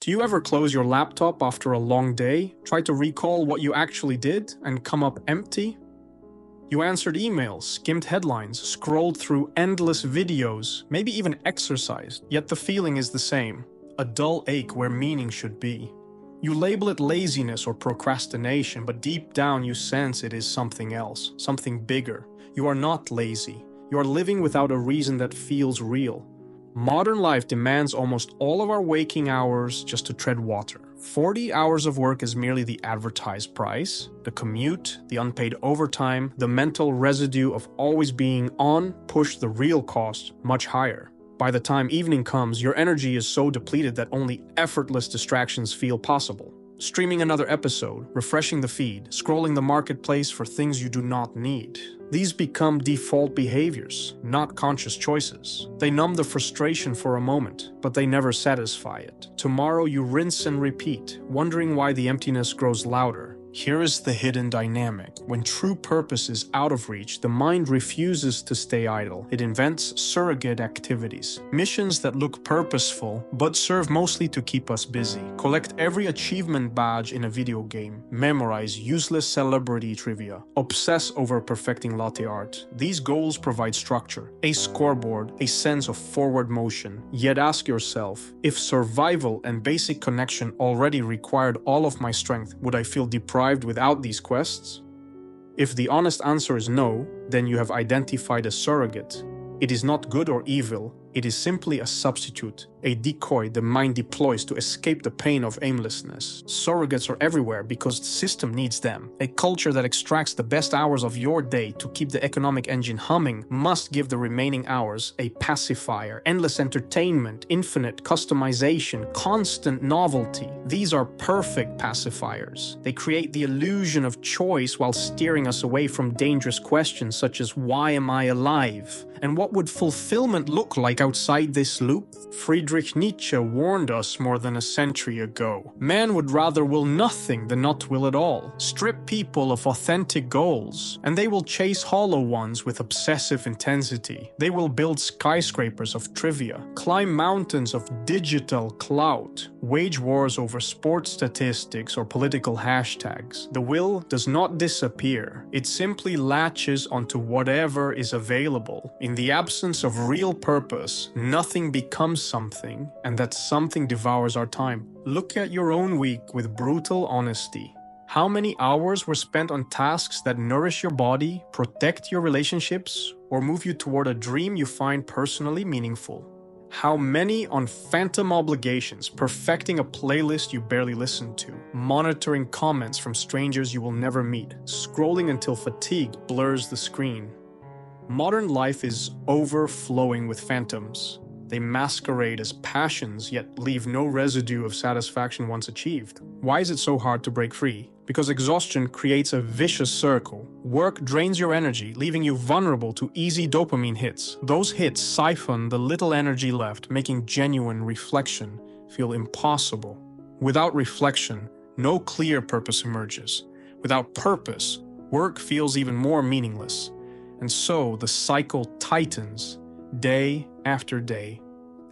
Do you ever close your laptop after a long day, try to recall what you actually did, and come up empty? You answered emails, skimmed headlines, scrolled through endless videos, maybe even exercised, yet the feeling is the same, a dull ache where meaning should be. You label it laziness or procrastination, but deep down you sense it is something else, something bigger. You are not lazy. You are living without a reason that feels real. Modern life demands almost all of our waking hours just to tread water. 40 hours of work is merely the advertised price. The commute, the unpaid overtime, the mental residue of always being on push the real cost much higher. By the time evening comes, your energy is so depleted that only effortless distractions feel possible. Streaming another episode, refreshing the feed, scrolling the marketplace for things you do not need. These become default behaviors, not conscious choices. They numb the frustration for a moment, but they never satisfy it. Tomorrow you rinse and repeat, wondering why the emptiness grows louder. Here is the hidden dynamic. When true purpose is out of reach, the mind refuses to stay idle. It invents surrogate activities, missions that look purposeful, but serve mostly to keep us busy. Collect every achievement badge in a video game, memorize useless celebrity trivia, obsess over perfecting latte art. These goals provide structure, a scoreboard, a sense of forward motion. Yet ask yourself, if survival and basic connection already required all of my strength, would I feel deprived without these quests? If the honest answer is no, then you have identified a surrogate. It is not good or evil, it is simply a substitute, a decoy the mind deploys to escape the pain of aimlessness. Surrogates are everywhere because the system needs them. A culture that extracts the best hours of your day to keep the economic engine humming must give the remaining hours a pacifier, endless entertainment, infinite customization, constant novelty. These are perfect pacifiers. They create the illusion of choice while steering us away from dangerous questions such as why am I alive? And what would fulfillment look like outside this loop? Friedrich Nietzsche warned us more than a century ago. Man would rather will nothing than not will at all. Strip people of authentic goals, and they will chase hollow ones with obsessive intensity. They will build skyscrapers of trivia, climb mountains of digital clout, wage wars over sports statistics or political hashtags. The will does not disappear. It simply latches onto whatever is available. In the absence of real purpose, nothing becomes something, and that something devours our time. Look at your own week with brutal honesty. How many hours were spent on tasks that nourish your body, protect your relationships, or move you toward a dream you find personally meaningful? How many on phantom obligations, perfecting a playlist you barely listen to, monitoring comments from strangers you will never meet, scrolling until fatigue blurs the screen? Modern life is overflowing with phantoms. They masquerade as passions, yet leave no residue of satisfaction once achieved. Why is it so hard to break free? Because exhaustion creates a vicious circle. Work drains your energy, leaving you vulnerable to easy dopamine hits. Those hits siphon the little energy left, making genuine reflection feel impossible. Without reflection, no clear purpose emerges. Without purpose, work feels even more meaningless. And so the cycle tightens, day after day.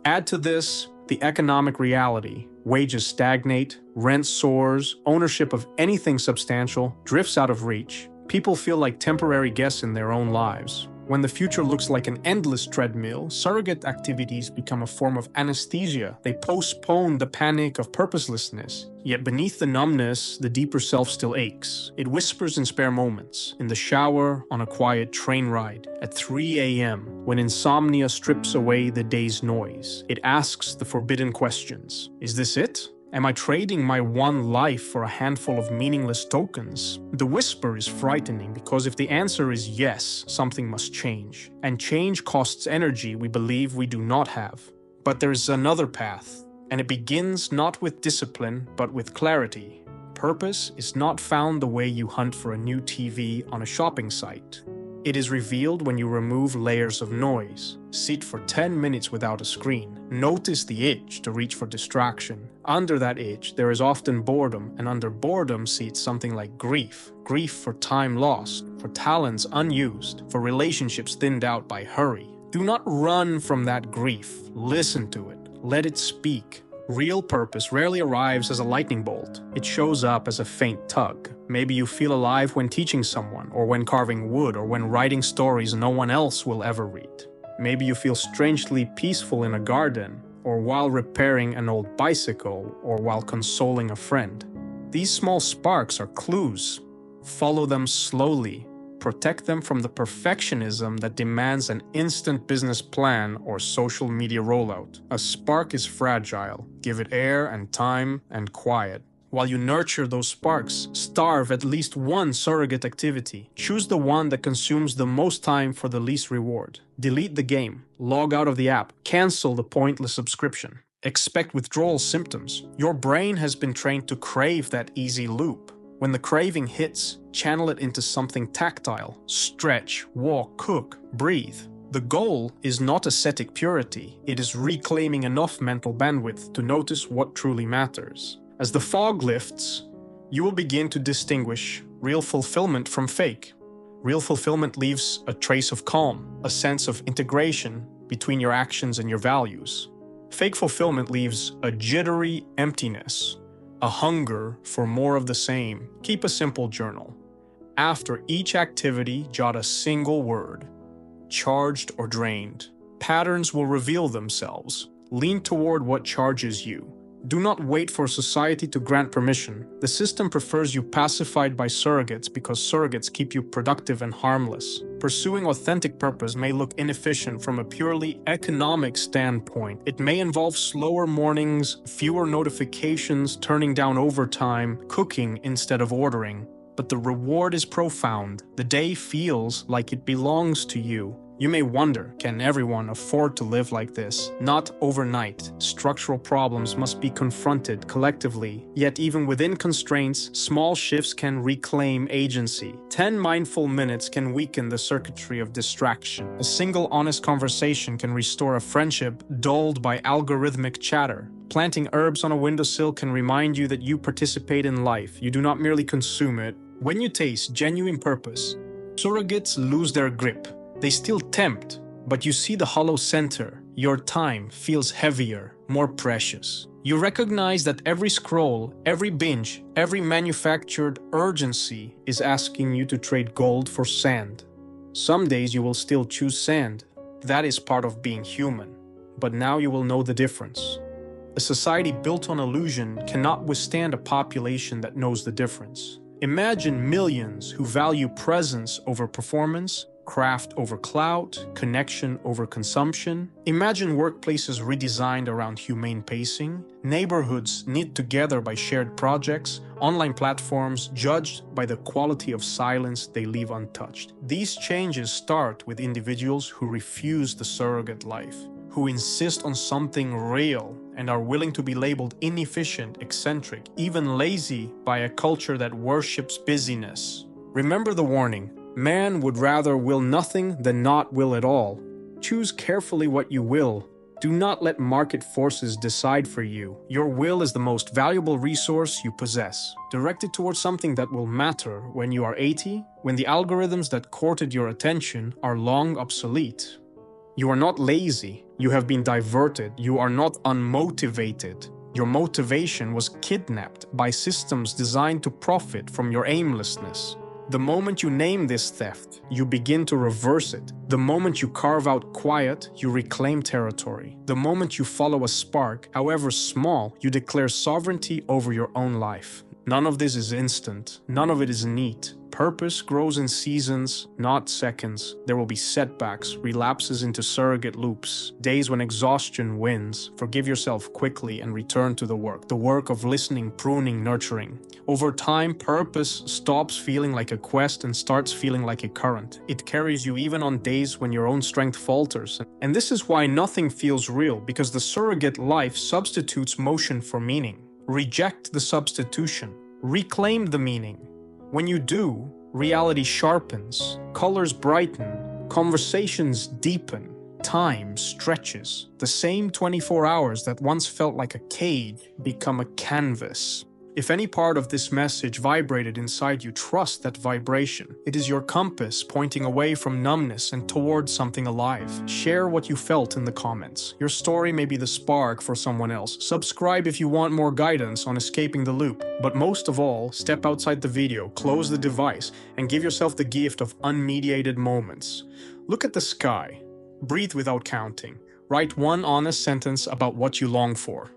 Add to this the economic reality. Wages stagnate, rent soars, ownership of anything substantial drifts out of reach. People feel like temporary guests in their own lives. When the future looks like an endless treadmill, surrogate activities become a form of anesthesia. They postpone the panic of purposelessness. Yet beneath the numbness, the deeper self still aches. It whispers in spare moments, in the shower, on a quiet train ride, at 3 a.m., when insomnia strips away the day's noise. It asks the forbidden questions. Is this it? Am I trading my one life for a handful of meaningless tokens? The whisper is frightening because if the answer is yes, something must change. And change costs energy we believe we do not have. But there is another path, and it begins not with discipline, but with clarity. Purpose is not found the way you hunt for a new TV on a shopping site. It is revealed when you remove layers of noise. Sit for 10 minutes without a screen. Notice the itch to reach for distraction. Under that itch, there is often boredom, and under boredom sits something like grief. Grief for time lost, for talents unused, for relationships thinned out by hurry. Do not run from that grief. Listen to it. Let it speak. Real purpose rarely arrives as a lightning bolt. It shows up as a faint tug. Maybe you feel alive when teaching someone, or when carving wood, or when writing stories no one else will ever read. Maybe you feel strangely peaceful in a garden, or while repairing an old bicycle, or while consoling a friend. These small sparks are clues. Follow them slowly. Protect them from the perfectionism that demands an instant business plan or social media rollout. A spark is fragile. Give it air and time and quiet. While you nurture those sparks, starve at least one surrogate activity. Choose the one that consumes the most time for the least reward. Delete the game. Log out of the app. Cancel the pointless subscription. Expect withdrawal symptoms. Your brain has been trained to crave that easy loop. When the craving hits, channel it into something tactile. Stretch, walk, cook, breathe. The goal is not ascetic purity. It is reclaiming enough mental bandwidth to notice what truly matters. As the fog lifts, you will begin to distinguish real fulfillment from fake. Real fulfillment leaves a trace of calm, a sense of integration between your actions and your values. Fake fulfillment leaves a jittery emptiness, a hunger for more of the same. Keep a simple journal. After each activity, jot a single word: charged or drained. Patterns will reveal themselves. Lean toward what charges you. Do not wait for society to grant permission. The system prefers you pacified by surrogates because surrogates keep you productive and harmless. Pursuing authentic purpose may look inefficient from a purely economic standpoint. It may involve slower mornings, fewer notifications, turning down overtime, cooking instead of ordering. But the reward is profound. The day feels like it belongs to you. You may wonder, can everyone afford to live like this? Not overnight. Structural problems must be confronted collectively. Yet even within constraints, small shifts can reclaim agency. 10 mindful minutes can weaken the circuitry of distraction. A single honest conversation can restore a friendship dulled by algorithmic chatter. Planting herbs on a windowsill can remind you that you participate in life. You do not merely consume it. When you taste genuine purpose, surrogates lose their grip. They still tempt, but you see the hollow center. Your time feels heavier, more precious. You recognize that every scroll, every binge, every manufactured urgency is asking you to trade gold for sand. Some days you will still choose sand. That is part of being human. But now you will know the difference. A society built on illusion cannot withstand a population that knows the difference. Imagine millions who value presence over performance, craft over clout, connection over consumption. Imagine workplaces redesigned around humane pacing, neighborhoods knit together by shared projects, online platforms judged by the quality of silence they leave untouched. These changes start with individuals who refuse the surrogate life, who insist on something real and are willing to be labeled inefficient, eccentric, even lazy by a culture that worships busyness. Remember the warning. Man would rather will nothing than not will at all. Choose carefully what you will. Do not let market forces decide for you. Your will is the most valuable resource you possess. Direct it towards something that will matter when you are 80, when the algorithms that courted your attention are long obsolete. You are not lazy. You have been diverted. You are not unmotivated. Your motivation was kidnapped by systems designed to profit from your aimlessness. The moment you name this theft, you begin to reverse it. The moment you carve out quiet, you reclaim territory. The moment you follow a spark, however small, you declare sovereignty over your own life. None of this is instant. None of it is neat. Purpose grows in seasons, not seconds. There will be setbacks, relapses into surrogate loops, days when exhaustion wins. Forgive yourself quickly and return to the work of listening, pruning, nurturing. Over time, purpose stops feeling like a quest and starts feeling like a current. It carries you even on days when your own strength falters. And this is why nothing feels real, because the surrogate life substitutes motion for meaning. Reject the substitution. Reclaim the meaning. When you do, reality sharpens, colors brighten, conversations deepen, time stretches. The same 24 hours that once felt like a cage become a canvas. If any part of this message vibrated inside you, trust that vibration. It is your compass pointing away from numbness and towards something alive. Share what you felt in the comments. Your story may be the spark for someone else. Subscribe if you want more guidance on escaping the loop. But most of all, step outside the video, close the device, and give yourself the gift of unmediated moments. Look at the sky. Breathe without counting. Write one honest sentence about what you long for.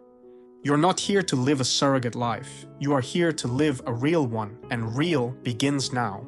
You're not here to live a surrogate life. You are here to live a real one, and real begins now.